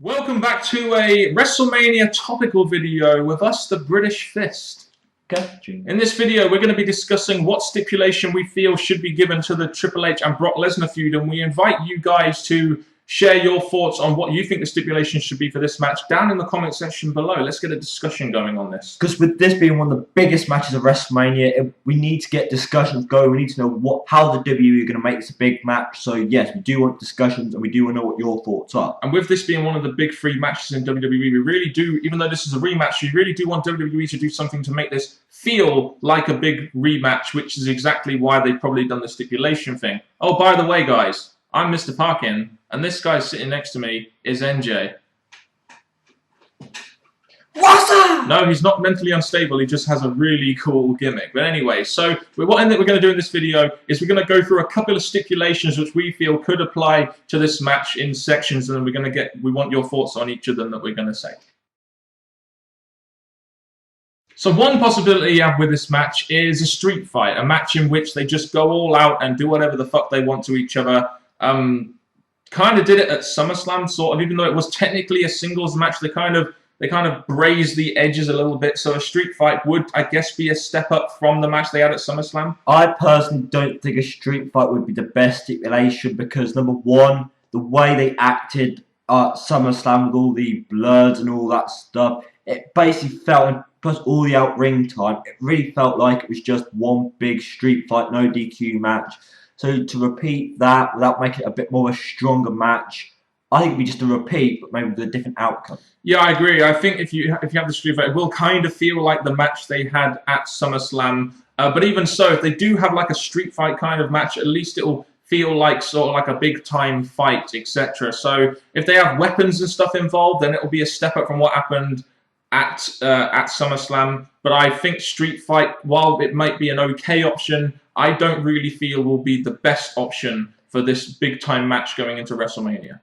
Welcome back to a WrestleMania topical video with us, the British Fist. In this video, we're going to be discussing what stipulation we feel should be given to the Triple H and Brock Lesnar feud, and we invite you guys to share your thoughts on what you think the stipulation should be for this match down in the comment section below. Let's get a discussion going on this. Because with this being one of the biggest matches of WrestleMania, we need to get discussions going. We need to know how the WWE are going to make this a big match. So yes, we do want discussions and we do want to know what your thoughts are. And with this being one of the big three matches in WWE, we really do, even though this is a rematch, we really do want WWE to do something to make this feel like a big rematch, which is exactly why they've probably done the stipulation thing. Oh, by the way, guys, I'm Mr. Parkin, and this guy sitting next to me is NJ. What's up? No, he's not mentally unstable, he just has a really cool gimmick. But anyway, so what we're going to do in this video is we're going to go through a couple of stipulations which we feel could apply to this match in sections, and then we want your thoughts on each of them that we're going to say. So one possibility you have with this match is a street fight, a match in which they just go all out and do whatever the fuck they want to each other. Kind of did it at SummerSlam, sort of, even though it was technically a singles match. They kind of braised the edges a little bit. So a street fight would, I guess, be a step up from the match they had at SummerSlam. I personally don't think a street fight would be the best stipulation because, number one, the way they acted at SummerSlam with all the blurs and all that stuff, it basically felt, and plus all the out-ring time, it really felt like it was just one big street fight, no DQ match. So to repeat that without making it a bit more of a stronger match, I think it'd be just a repeat, but maybe with a different outcome. Yeah, I agree. I think if you have the street fight, it will kind of feel like the match they had at SummerSlam. But even so, if they do have like a street fight kind of match, at least it'll feel like sort of like a big time fight, etc. So if they have weapons and stuff involved, then it'll be a step up from what happened at SummerSlam. But I think street fight, while it might be an okay option, I don't really feel will be the best option for this big time match going into WrestleMania.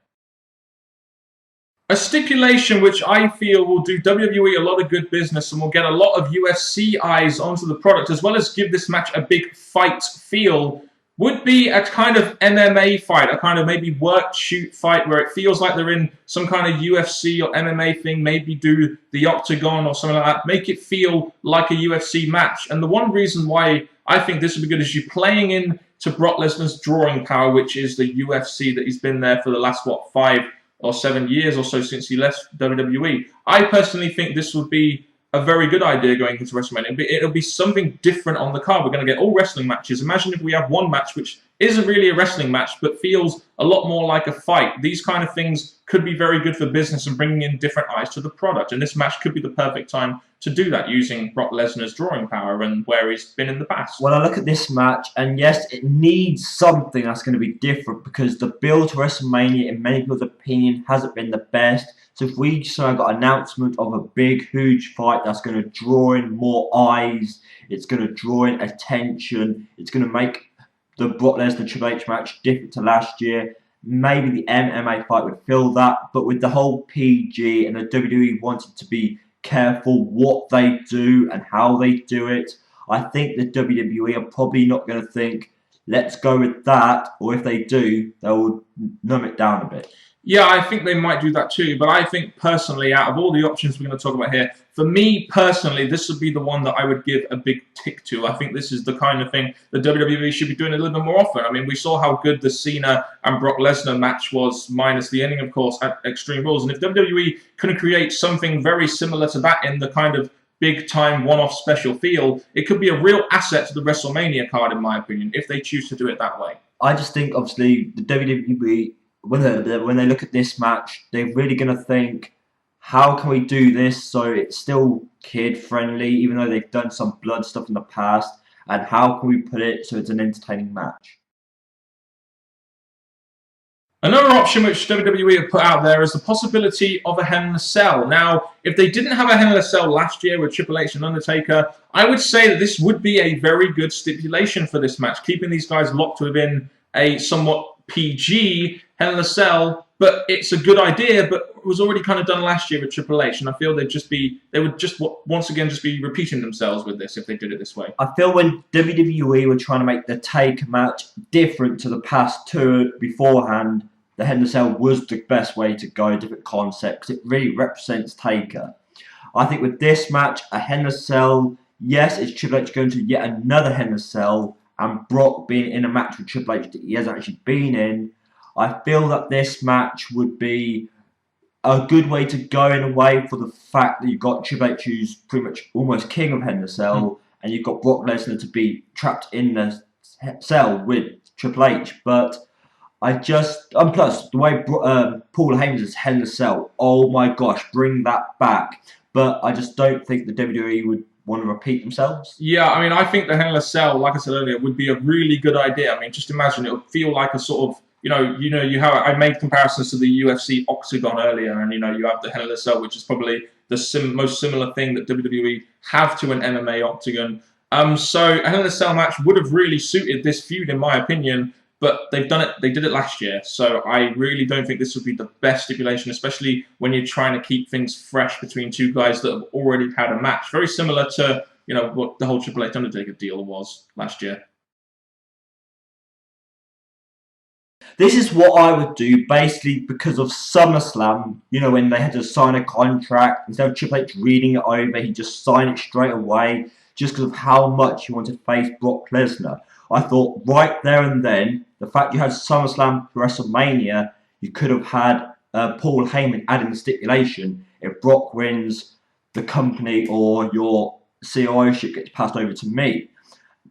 A stipulation which I feel will do WWE a lot of good business and will get a lot of UFC eyes onto the product, as well as give this match a big fight feel, would be a kind of MMA fight, a kind of maybe work shoot fight where it feels like they're in some kind of UFC or MMA thing, maybe do the octagon or something like that, make it feel like a UFC match. And the one reason why I think this would be good is you playing in to Brock Lesnar's drawing power, which is the UFC that he's been there for the last, 5 or 7 years or so since he left WWE. I personally think this would be a very good idea going into WrestleMania. It'll be something different on the card. We're going to get all wrestling matches. Imagine if we have one match which isn't really a wrestling match but feels a lot more like a fight. These kind of things could be very good for business and bringing in different eyes to the product. And this match could be the perfect time to do that using Brock Lesnar's drawing power and where he's been in the past. When I look at this match, and yes, it needs something that's going to be different because the build to WrestleMania, in many people's opinion, hasn't been the best. So if we suddenly got an announcement of a big, huge fight that's going to draw in more eyes, it's going to draw in attention, it's going to make the Brock Lesnar Triple H match different to last year. Maybe the MMA fight would fill that, but with the whole PG and the WWE wanting to be careful what they do and how they do it, I think the WWE are probably not going to think, let's go with that, or if they do, they'll numb it down a bit. Yeah, I think they might do that too, but I think personally, out of all the options we're going to talk about here, for me personally, this would be the one that I would give a big tick to. I think this is the kind of thing that WWE should be doing a little bit more often. I mean, we saw how good the Cena and Brock Lesnar match was, minus the ending, of course, at Extreme Rules. And if WWE can create something very similar to that in the kind of big-time one-off special feel, it could be a real asset to the WrestleMania card, in my opinion, if they choose to do it that way. I just think, obviously, the WWE, when they look at this match, they're really going to think, how can we do this so it's still kid-friendly, even though they've done some blood stuff in the past, and how can we put it so it's an entertaining match? Another option which WWE have put out there is the possibility of a Hell in a Cell. Now, if they didn't have a Hell in a Cell last year with Triple H and Undertaker, I would say that this would be a very good stipulation for this match, keeping these guys locked within a somewhat PG Hell in a Cell, but it's a good idea, but it was already kind of done last year with Triple H, and I feel they would just once again just be repeating themselves with this if they did it this way. I feel when WWE were trying to make the Taker match different to the past two beforehand, the Hell in a Cell was the best way to go, different concept, because it really represents Taker. I think with this match, a Hell in a Cell, yes, it's Triple H going to yet another Hell in a Cell, and Brock being in a match with Triple H that he hasn't actually been in. I feel that this match would be a good way to go in a way, for the fact that you've got Triple H, who's pretty much almost king of Hell in a Cell, and you've got Brock Lesnar to be trapped in the cell with Triple H. But and plus the way Paul Heyman is Hell in a Cell, oh my gosh, bring that back. But I just don't think the WWE would want to repeat themselves. Yeah, I mean, I think the Hell in a Cell, like I said earlier, would be a really good idea. I mean, just imagine it would feel like a sort of, you have. I made comparisons to the UFC Octagon earlier, and you have the Hell in a Cell, which is probably the most similar thing that WWE have to an MMA Octagon. So a Hell in a Cell match would have really suited this feud, in my opinion. But they've done it. They did it last year, so I really don't think this would be the best stipulation, especially when you're trying to keep things fresh between two guys that have already had a match. Very similar to what the whole Triple H Undertaker deal was last year. This is what I would do, basically, because of SummerSlam. When they had to sign a contract, instead of Triple H reading it over, he just signed it straight away, just because of how much he wanted to face Brock Lesnar. I thought right there and then, the fact you had SummerSlam for WrestleMania, you could have had Paul Heyman adding the stipulation: if Brock wins, the company or your COO-ship gets passed over to me.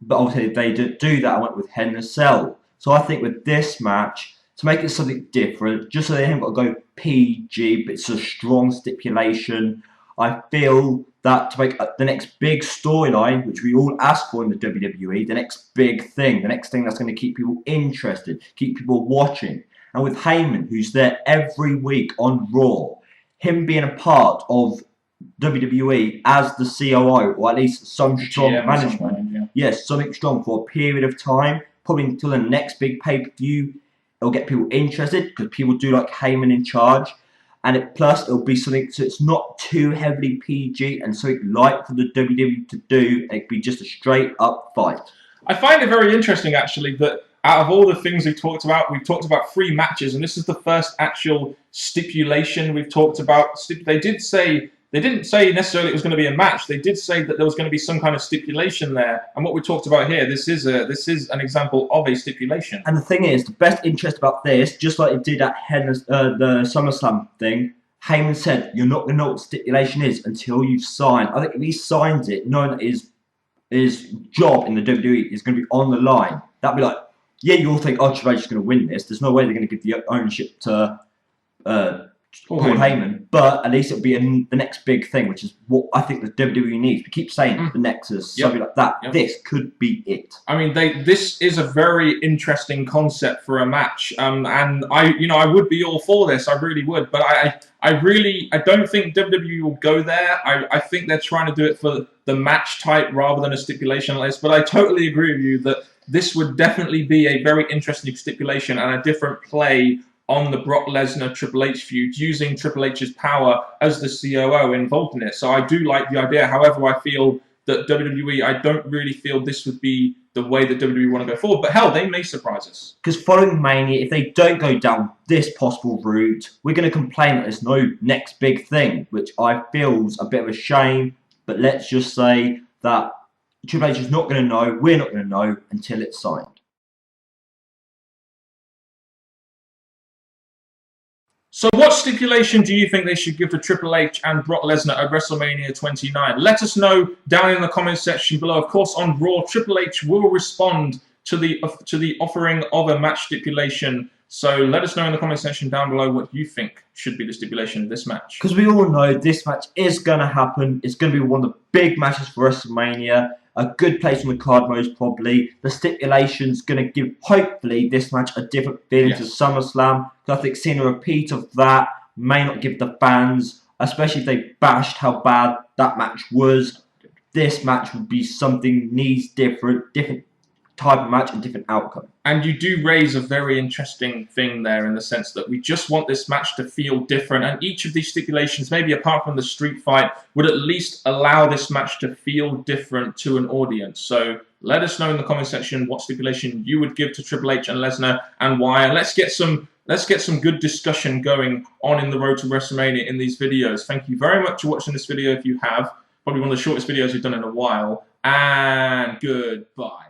But obviously, they didn't do that. I went with Hell in a Cell. So I think with this match, to make it something different, just so they haven't got to go PG, but it's a strong stipulation, I feel that to make the next big storyline, which we all ask for in the WWE, the next big thing, the next thing that's going to keep people interested, keep people watching. And with Heyman, who's there every week on Raw, him being a part of WWE as the COO, or at least some strong management, yes, something strong for a period of time, probably until the next big pay-per-view, it'll get people interested, because people do like Heyman in charge. And plus, it'll be something so it's not too heavily PG and something light for the WWE to do. It'd be just a straight up fight. I find it very interesting, actually, that out of all the things we've talked about 3 matches, and this is the first actual stipulation we've talked about. They didn't say necessarily it was going to be a match. They did say that there was going to be some kind of stipulation there. And what we talked about here, this is an example of a stipulation. And the thing is, the best interest about this, just like it did at the SummerSlam thing, Heyman said, you're not going to know what the stipulation is until you've signed. I think if he signs it, knowing that his job in the WWE is going to be on the line, that'd be like, yeah, you'll think, oh, Triple H is going to win this. There's no way they're going to give the ownership to Paul Heyman, but at least it'll be the next big thing, which is what I think the WWE needs. We keep saying the Nexus, something like that. Yep. This could be it. I mean, this is a very interesting concept for a match, and I would be all for this. I really would, but I don't think WWE will go there. I think they're trying to do it for the match type rather than a stipulation like this. But I totally agree with you that this would definitely be a very interesting stipulation and a different play on the Brock Lesnar Triple H feud, using Triple H's power as the COO involved in it. So I do like the idea. However, I feel that WWE, I don't really feel this would be the way that WWE want to go forward. But hell, they may surprise us. Because following Mania, if they don't go down this possible route, we're going to complain that there's no next big thing, which I feel is a bit of a shame. But let's just say that Triple H is not going to know, we're not going to know until it's signed. So what stipulation do you think they should give to Triple H and Brock Lesnar at WrestleMania 29? Let us know down in the comments section below. Of course, on Raw, Triple H will respond to the offering of a match stipulation. So let us know in the comment section down below what you think should be the stipulation of this match. Because we all know this match is going to happen. It's going to be one of the big matches for WrestleMania. A good place on the card, most probably. The stipulation's going to give, hopefully, this match a different feeling to SummerSlam. Because I think seeing a repeat of that may not give the fans, especially if they bashed how bad that match was, this match would be something needs different type of match and different outcome. And you do raise a very interesting thing there, in the sense that we just want this match to feel different, and each of these stipulations, maybe apart from the street fight, would at least allow this match to feel different to an audience. So let us know in the comment section what stipulation you would give to Triple H and Lesnar and why, and let's get some let's get some good discussion going on in the road to WrestleMania in these videos. Thank you very much for watching this video if you have. Probably one of the shortest videos we've done in a while. And goodbye.